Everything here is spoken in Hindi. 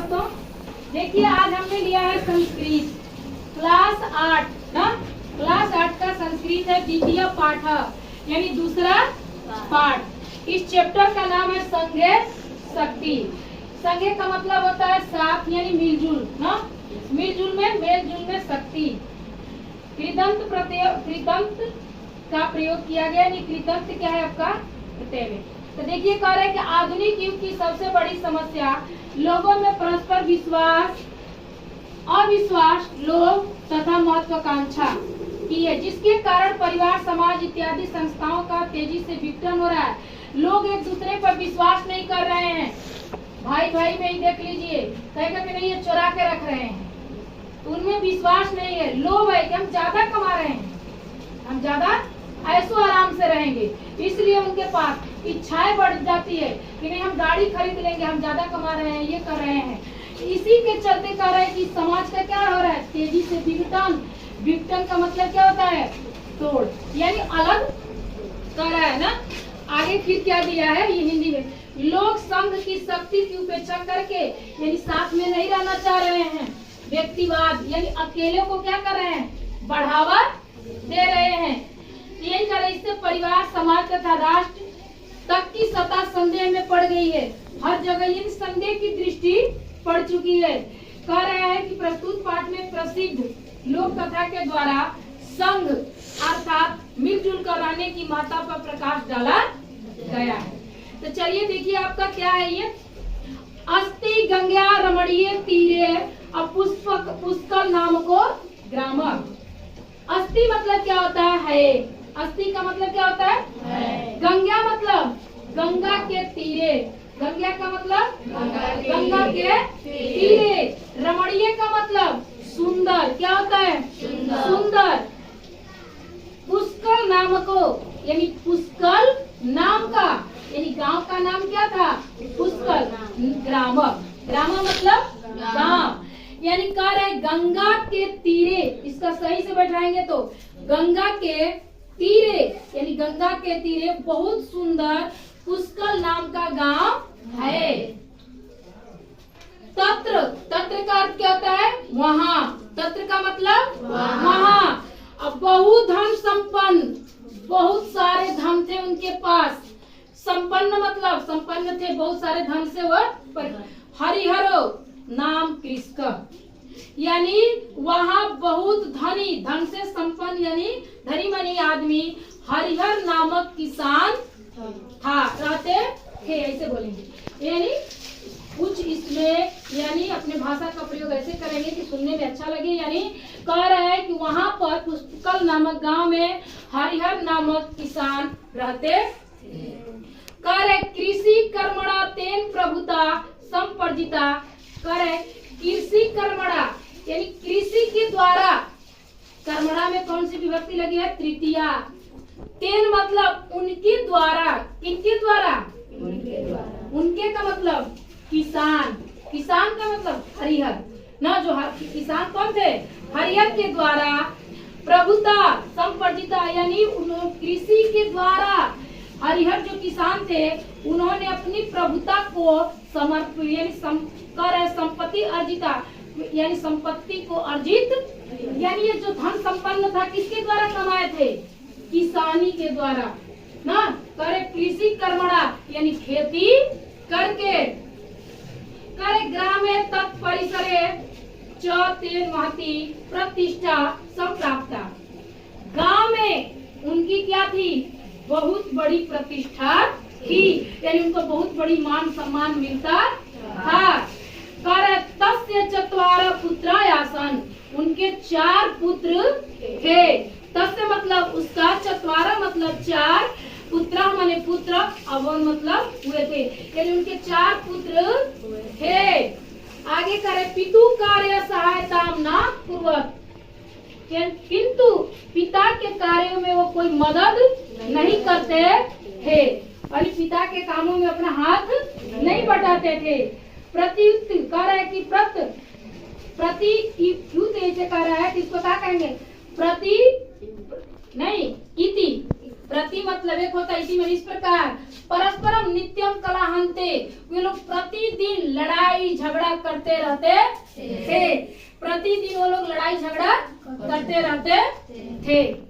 दोस्तों, देखिए आज हमने लिया है संस्कृत क्लास 8 ना। क्लास 8 का संस्कृत है द्वितीय पाठ यानी दूसरा पाठ। इस चैप्टर का नाम है संघे शक्ति। संघे का मतलब होता है साथ यानी मिलजुल ना, मिलजुल में मेलजुल में शक्ति। कृदंत कृदंत का प्रयोग किया गया, यानी कृदंत क्या है आपका प्रत्यय में। तो देखिए कह रहे हैं कि आधुनिक युग की सबसे बड़ी समस्या लोगों में परस्पर विश्वास, अविश्वास, लोभ तथा महत्वाकांक्षा की है, जिसके कारण परिवार, समाज इत्यादि संस्थाओं का तेजी से विघटन हो रहा है। लोग एक दूसरे पर विश्वास नहीं कर रहे हैं। भाई भाई में ही देख लीजिए, कहेगा कि नहीं ये चुरा के रख रहे हैं, तो उनमें विश्वास नहीं है। लोभ है कि हम ज्यादा कमा रहे हैं, हम ज्यादा ऐसो आराम से रहेंगे, इसलिए उनके पास इच्छाएं बढ़ जाती है कि नहीं हम गाड़ी खरीद लेंगे, हम ज्यादा कमा रहे हैं, ये कर रहे हैं। इसी के चलते कह रहे हैं कि समाज का क्या हो रहा है, तेजी से विघटन। विघटन का मतलब क्या होता है, तोड़, यानी अलग कर रहा है ना। आगे फिर क्या दिया है ये हिंदी में, लोग संघ की शक्ति की उपेक्षा करके यानी साथ में नहीं रहना चाह रहे हैं। व्यक्तिवाद यानी अकेले को क्या कर रहे हैं, बढ़ावा दे रहे हैं। यही कर रहे, इससे परिवार, समाज तथा राष्ट्र तक की सत्ता संदेह में पड़ गई है। हर जगह इन संदेह की दृष्टि पड़ चुकी है। कह रहे हैं कि प्रस्तुत पाठ में प्रसिद्ध लोक कथा के द्वारा संघ अर्थात मिलजुल कर रहने की महत्ता पर प्रकाश डाला गया है। तो चलिए देखिए आपका क्या है ये, अस्ति गंगा रमणीय तीरे पुष्कर नाम को ग्रामर। अस्ति मतलब क्या होता है, अस्ति का मतलब क्या होता है, गंगा मतलब गंगा के तीरे, गंगा का मतलब गंगा के तीरे। रमणीय का मतलब सुंदर, क्या होता है सुंदर। पुष्कर नाम को यानी पुष्कर नाम का, यानी गांव का नाम क्या था, पुष्कर। ग्रामर, ग्रामर मतलब गांव, यानी कह रहे गंगा के तीरे, इसका सही से बैठाएंगे तो गंगा के तीरे यानी गंगा के तीरे बहुत सुंदर पुष्कर नाम का गांव है। तत्र, तत्र का अर्थ क्या होता है, वहां। तत्र का मतलब वहां। अब बहुत धन संपन्न, बहुत सारे धन थे उनके पास। संपन्न मतलब संपन्न थे, बहुत सारे धन से वो। हरिहरो नाम कृषक, यानी वहाँ बहुत धनी, धन से संपन्न यानी धनी मनी आदमी हरिहर नामक किसान था, रहते थे, ऐसे बोलेंगे। यानी कुछ इसमें यानी अपने भाषा का प्रयोग ऐसे करेंगे कि सुनने में अच्छा लगे। यानी कह रहे हैं कि वहाँ पर पुष्कर नामक गांव में हरिहर नामक किसान रहते थे। कह रहे कृषि कर्मणा तेन प्रभुता संपर्जिता। कह रहे कृषि कर्मणा यानी कृषि के द्वारा, कर्मणा में कौन सी विभक्ति लगी है, तृतीया। तेन मतलब उनके द्वारा, किनके द्वारा, उनके द्वारा। उनके का मतलब किसान, किसान का मतलब हरिहर ना, जो किसान कौन थे, हरिहर के द्वारा। प्रभुता संपर्जिता यानी कृषि के द्वारा हरिहर जो किसान थे उन्होंने अपनी प्रभुता को समर्पित यानी संपत्ति अर्जिता यानी संपत्ति को अर्जित, यानी ये जो धन संपन्न था किसके द्वारा कमाए थे, किसानी के द्वारा ना। करे कृषि कर्मणा यानी खेती करके। करे ग्रामे तत्परिसरे च तेन महती प्रतिष्ठा संप्राप्ता। गांव में उनकी क्या थी, बहुत बड़ी प्रतिष्ठा थी, यानी उनको बहुत बड़ी मान सम्मान मिलता था। तस्य चत्वार पुत्र आसन, उनके 4 पुत्र थे। तस्य मतलब उसका, चत्वार मतलब 4, पुत्र माने पुत्र, अवन मतलब हुए थे, यानी उनके 4 पुत्र थे। आगे करे पितु कार्य सहायता न कुर्वत, किंतु पिता के कार्यों में वो कोई मदद नहीं करते थे, और पिता के कामों में अपना हाथ नहीं बटाते थे। प्रत्युत कह रहा है कि प्रति ऐसे कह रहा है कि इसको क्या कहेंगे, प्रति नहीं इति, प्रति मतलब एक होता है, इसी में इस प्रकार परस्परम नित्यम कलहन्ते, वे लोग प्रतिदिन लड़ाई झगड़ा करते रहते थे। प्रतिदिन वो लोग लड़ाई झगड़ा करते रहते थे।